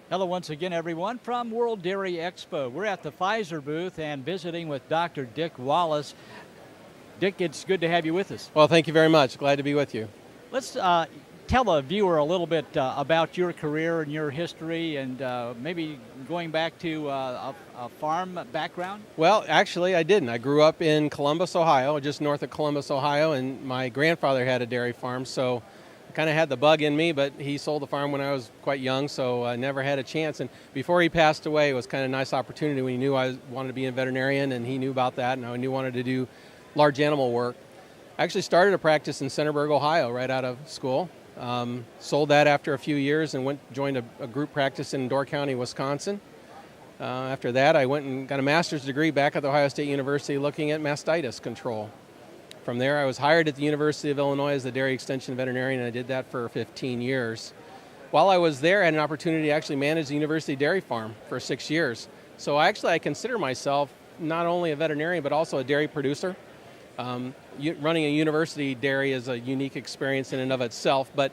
Hello once again, everyone, from World Dairy Expo. We're at the Pfizer booth and visiting with Dr. Dick Wallace. Dick, it's good to have you with us. Well, thank you very much. Glad to be with you. Let's tell a viewer a little bit about your career and your history and maybe going back to a farm background. Well, actually, I didn't. I grew up in Columbus, Ohio, just north of Columbus, Ohio, and my grandfather had a dairy farm, so I kind of had the bug in me, but he sold the farm when I was quite young, so I never had a chance. And before he passed away, it was kind of a nice opportunity when he knew I wanted to be a veterinarian, and he knew about that, and I knew I wanted to do large animal work. I actually started a practice in Centerburg, Ohio, right out of school. Sold that after a few years and joined a group practice in Door County, Wisconsin. After that, I went and got a master's degree back at the Ohio State University looking at mastitis control. From there, I was hired at the University of Illinois as the dairy extension veterinarian, and I did that for 15 years. While I was there, I had an opportunity to actually manage the university dairy farm for 6 years. So I consider myself not only a veterinarian, but also a dairy producer. Running a university dairy is a unique experience in and of itself, but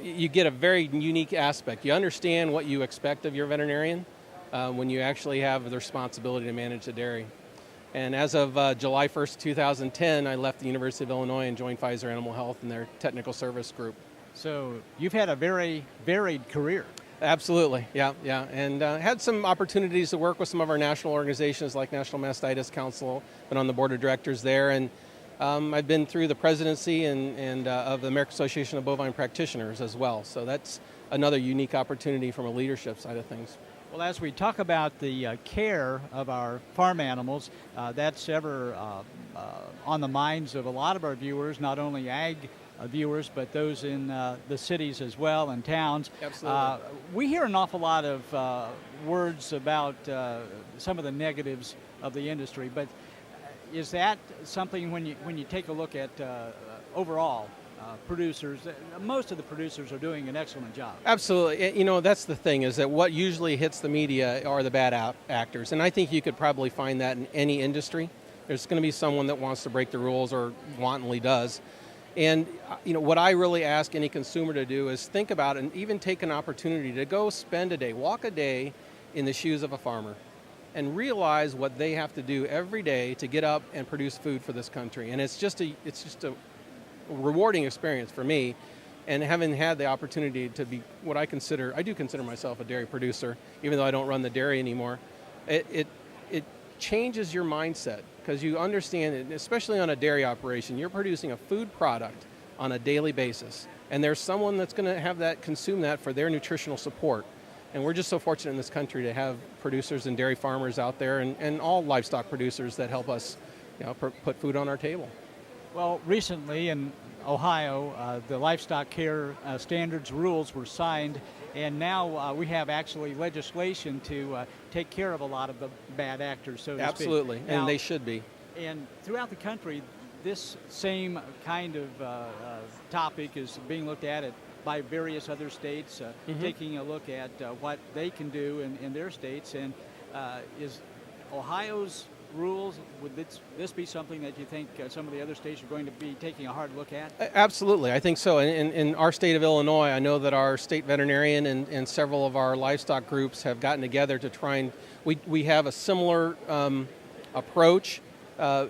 you get a very unique aspect. You understand what you expect of your veterinarian when you actually have the responsibility to manage the dairy. And as of July 1st, 2010, I left the University of Illinois and joined Pfizer Animal Health in their technical service group. So you've had a very varied career. Absolutely, yeah. And had some opportunities to work with some of our national organizations like National Mastitis Council, been on the board of directors there, and I've been through the presidency and of the American Association of Bovine Practitioners as well. So that's another unique opportunity from a leadership side of things. Well, as we talk about the care of our farm animals, that's ever on the minds of a lot of our viewers, not only ag viewers, but those in the cities as well and towns. Absolutely. We hear an awful lot of words about some of the negatives of the industry, but is that something when you take a look at overall producers, most of the producers are doing an excellent job? Absolutely. You know, that's the thing, is that what usually hits the media are the bad actors. And I think you could probably find that in any industry. There's going to be someone that wants to break the rules or wantonly does. And you know, what I really ask any consumer to do is think about and even take an opportunity to go spend a day, walk a day in the shoes of a farmer and realize what they have to do every day to get up and produce food for this country. And it's just a rewarding experience for me. And having had the opportunity to be what I do consider myself a dairy producer, even though I don't run the dairy anymore, it changes your mindset, because you understand it, especially on a dairy operation, you're producing a food product on a daily basis. And there's someone that's going to consume that for their nutritional support. And we're just so fortunate in this country to have producers and dairy farmers out there and all livestock producers that help us, put food on our table. Well, recently in Ohio, the livestock care standards rules were signed, and now we have actually legislation to take care of a lot of the bad actors, so to speak. Absolutely, and now, they should be. And throughout the country, this same kind of topic is being looked at by various other states, taking a look at what they can do in their states. And is Ohio's rules, would this be something that you think some of the other states are going to be taking a hard look at? Absolutely, I think so. In our state of Illinois, I know that our state veterinarian and several of our livestock groups have gotten together to try and, we have a similar approach,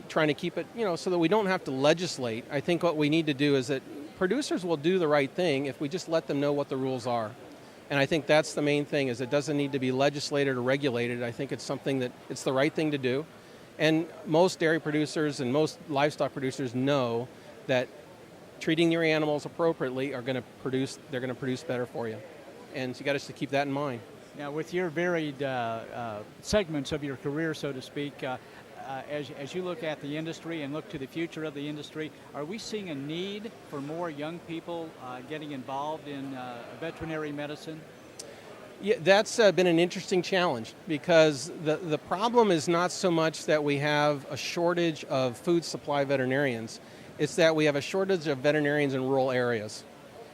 trying to keep it, so that we don't have to legislate. I think what we need to do is that producers will do the right thing if we just let them know what the rules are. And I think that's the main thing, is it doesn't need to be legislated or regulated. I think it's something that it's the right thing to do. And most dairy producers and most livestock producers know that treating your animals appropriately they're going to produce better for you. And so you got to keep that in mind. Now, with your varied segments of your career, so to speak, as you look at the industry and look to the future of the industry, are we seeing a need for more young people getting involved in veterinary medicine? Yeah, that's been an interesting challenge, because the problem is not so much that we have a shortage of food supply veterinarians, it's that we have a shortage of veterinarians in rural areas.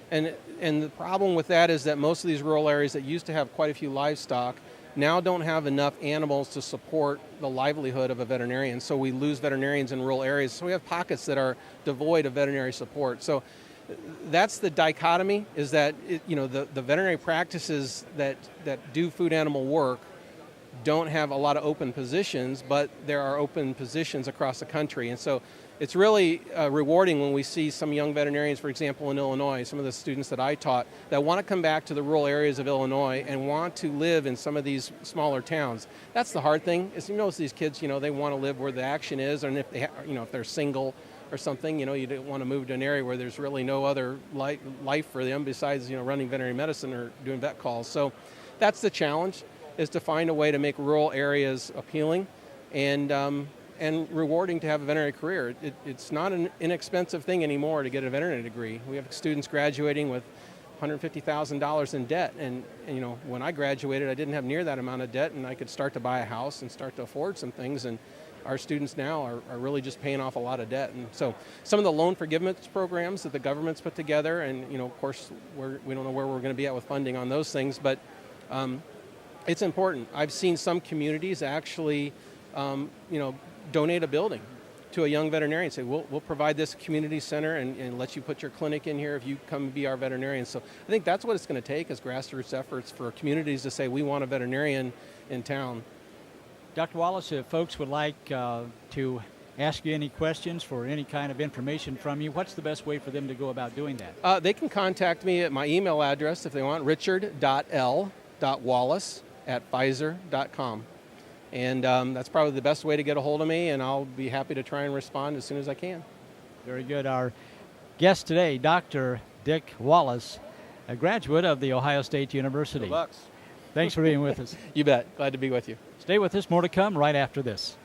And the problem with that is that most of these rural areas that used to have quite a few livestock now don't have enough animals to support the livelihood of a veterinarian. So we lose veterinarians in rural areas. So we have pockets that are devoid of veterinary support. So that's the dichotomy, is that the veterinary practices that do food animal work don't have a lot of open positions, but there are open positions across the country. And so it's really rewarding when we see some young veterinarians, for example, in Illinois, some of the students that I taught, that want to come back to the rural areas of Illinois and want to live in some of these smaller towns. That's the hard thing, is these kids, they want to live where the action is, and if they, if they're single or something, you don't want to move to an area where there's really no other life for them besides, running veterinary medicine or doing vet calls. So that's the challenge, is to find a way to make rural areas appealing and rewarding to have a veterinary career. It's not an inexpensive thing anymore to get a veterinary degree. We have students graduating with $150,000 in debt, and when I graduated, I didn't have near that amount of debt, and I could start to buy a house and start to afford some things. And our students now are really just paying off a lot of debt. And so some of the loan forgiveness programs that the government's put together, and of course we don't know where we're going to be at with funding on those things, but it's important. I've seen some communities actually donate a building to a young veterinarian and say, we'll provide this community center and let you put your clinic in here if you come be our veterinarian. So I think that's what it's going to take, is grassroots efforts for communities to say, we want a veterinarian in town. Dr. Wallace, if folks would like to ask you any questions for any kind of information from you, what's the best way for them to go about doing that? They can contact me at my email address if they want, richard.l.wallace@Pfizer.com. And that's probably the best way to get a hold of me, and I'll be happy to try and respond as soon as I can. Very good. Our guest today, Dr. Dick Wallace, a graduate of The Ohio State University. Good luck. Thanks for being with us. You bet. Glad to be with you. Stay with us. More to come right after this.